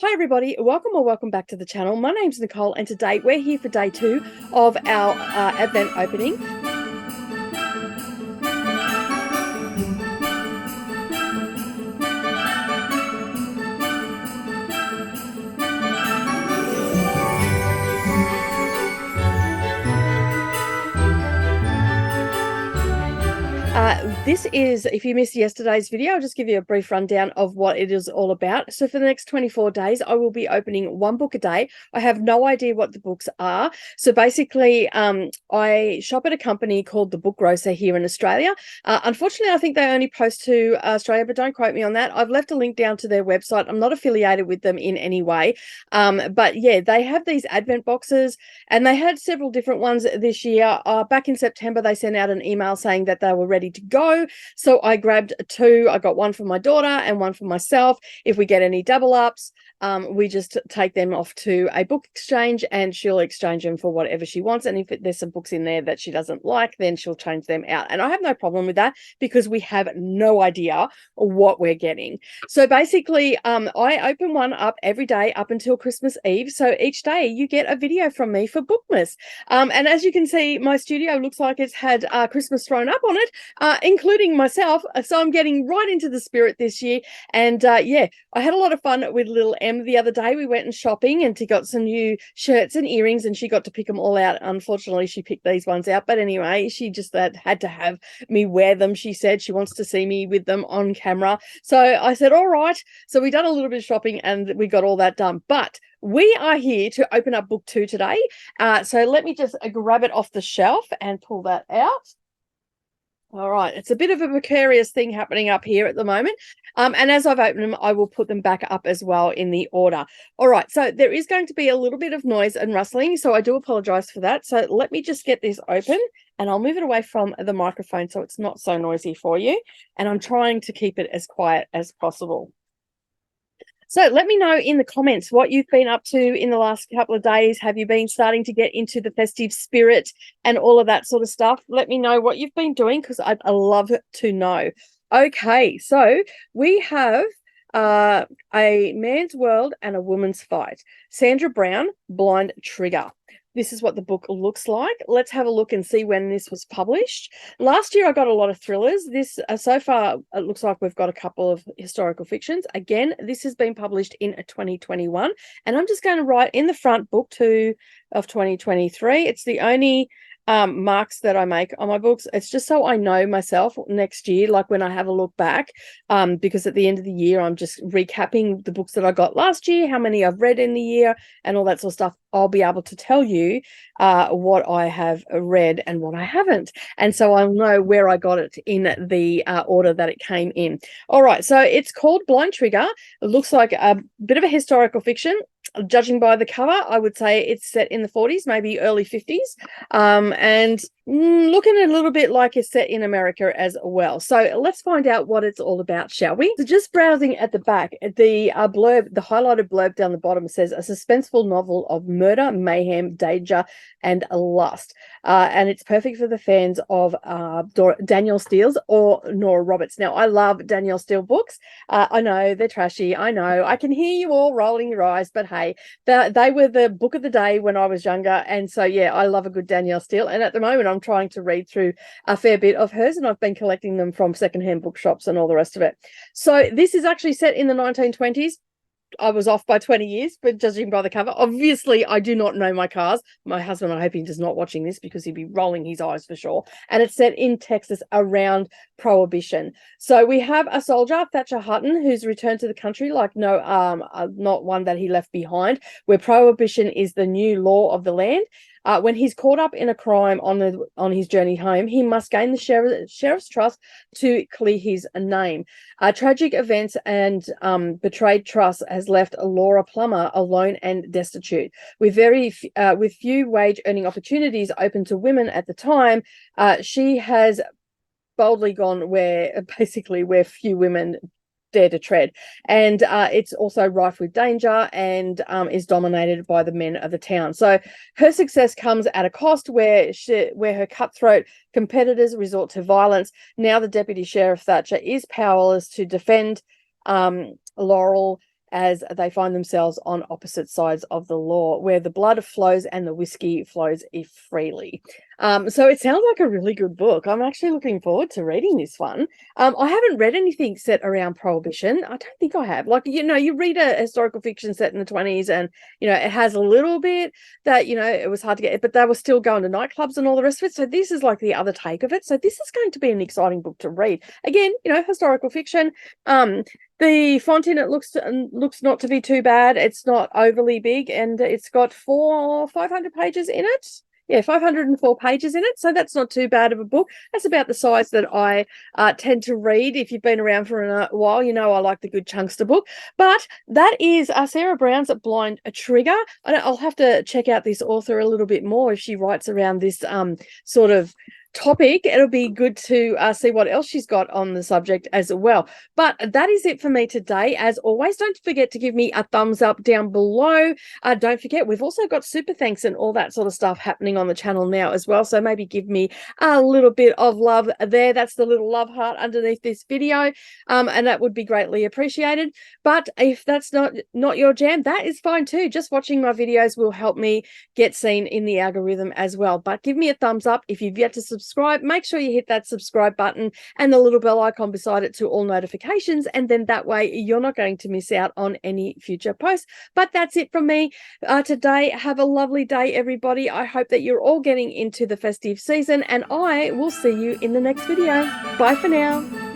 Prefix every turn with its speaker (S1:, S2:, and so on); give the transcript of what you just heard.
S1: Hi everybody, welcome back to the channel. My name's Nicole and today we're here for day 2 of our Advent opening. This is, if you missed yesterday's video, I'll just give you a brief rundown of what it is all about. So for the next 24 days, I will be opening one book a day. I have no idea what the books are. So basically, I shop at a company called the Book Grocer here in Australia. Unfortunately, I think they only post to Australia, but don't quote me on that. I've left a link down to their website. I'm not affiliated with them in any way. But yeah, they have these Advent boxes and they had several different ones this year. Back in September, they sent out an email saying that they were ready to go. So I grabbed two. I got one for my daughter and one for myself. If we get any double ups, we just take them off to a book exchange and she'll exchange them for whatever she wants. And if there's some books in there that she doesn't like, then she'll change them out. And I have no problem with that because we have no idea what we're getting. So basically, I open one up every day up until Christmas Eve. So each day you get a video from me for Bookmas. And as you can see, my studio looks like it's had Christmas thrown up on it, including myself. So I'm getting right into the spirit this year. And yeah, I had a lot of fun with little Em the other day. We went and shopping and she got some new shirts and earrings and she got to pick them all out. Unfortunately, she picked these ones out. But anyway, she just had to have me wear them. She said she wants to see me with them on camera. So I said, all right. So we done a little bit of shopping and we got all that done. But we are here to open up book 2 today. So let me just grab it off the shelf and pull that out. All right, it's a bit of a precarious thing happening up here at the moment. And as I've opened them, I will put them back up as well in the order. All right, so there is going to be a little bit of noise and rustling, so I do apologize for that. So let me just get this open and I'll move it away from the microphone so it's not so noisy for you. And I'm trying to keep it as quiet as possible. So let me know in the comments what you've been up to in the last couple of days. Have you been starting to get into the festive spirit and all of that sort of stuff? Let me know what you've been doing because I'd love to know. Okay, so we have A Man's World and a Woman's Fight. Sandra Brown, Blind Trigger. This is what the book looks like. Let's have a look and see when this was published. Last year, I got a lot of thrillers. This, so far, it looks like we've got a couple of historical fictions. Again, this has been published in 2021. And I'm just going to write in the front, book 2 of 2023. It's the only marks that I make on my books. It's just so I know myself next year, like when I have a look back, because at the end of the year, I'm just recapping the books that I got last year, how many I've read in the year, and all that sort of stuff. I'll be able to tell you what I have read and what I haven't. And so I'll know where I got it in the order that it came in. All right, so it's called Blind Trigger. It looks like a bit of a historical fiction. Judging by the cover, I would say it's set in the 40s, maybe early 50s, and looking a little bit like it's set in America as well. So let's find out what it's all about, shall we? So just browsing at the back, the blurb, the highlighted blurb down the bottom says a suspenseful novel of murder, mayhem, danger, and lust. And it's perfect for the fans of Danielle Steele's or Nora Roberts. Now, I love Danielle Steele books. I know they're trashy. I know. I can hear you all rolling your eyes, but hey, they were the book of the day when I was younger. And so, yeah, I love a good Danielle Steele. And at the moment, I'm trying to read through a fair bit of hers, and I've been collecting them from secondhand bookshops and all the rest of it. So this is actually set in the 1920s. I was off by 20 years, but judging by the cover, obviously I do not know my cars. My husband, I hope he's not watching this because he'd be rolling his eyes for sure. And it's set in Texas around Prohibition. So we have a soldier, Thatcher Hutton, who's returned to the country like not one that he left behind, where Prohibition is the new law of the land. When he's caught up in a crime on his journey home, he must gain the sheriff's trust to clear his name. Tragic events and betrayed trust has left Laura Plummer alone and destitute. With few wage earning opportunities open to women at the time, she has boldly gone where few women dare to tread, and it's also rife with danger and is dominated by the men of the town. So her success comes at a cost where her cutthroat competitors resort to violence. Now the deputy sheriff Thatcher is powerless to defend Laurel as they find themselves on opposite sides of the law, where the blood flows and the whiskey flows freely. So it sounds like a really good book. I'm actually looking forward to reading this one. I haven't read anything set around Prohibition. I don't think I have. Like, you read a historical fiction set in the 20s and, it has a little bit that, it was hard to get, but they were still going to nightclubs and all the rest of it. So this is like the other take of it. So this is going to be an exciting book to read. Again, historical fiction. The font in it looks not to be too bad. It's not overly big, and it's got 500 pages in it. Yeah, 504 pages in it. So that's not too bad of a book. That's about the size that I tend to read. If you've been around for a while, I like the good chunkster book. But that is Sarah Brown's Blind Trigger. I'll have to check out this author a little bit more if she writes around this sort of topic. It'll be good to see what else she's got on the subject as well. But that is it for me today. As always, don't forget to give me a thumbs up down below. Don't forget, we've also got super thanks and all that sort of stuff happening on the channel now as well. So maybe give me a little bit of love there. That's the little love heart underneath this video. And that would be greatly appreciated. But if that's not your jam, that is fine too. Just watching my videos will help me get seen in the algorithm as well. But give me a thumbs up if you've yet to subscribe. Make sure you hit that subscribe button and the little bell icon beside it to all notifications, and then that way you're not going to miss out on any future posts. But that's it from me today. Have a lovely day, everybody. I hope that you're all getting into the festive season, and I will see you in the next video. Bye for now.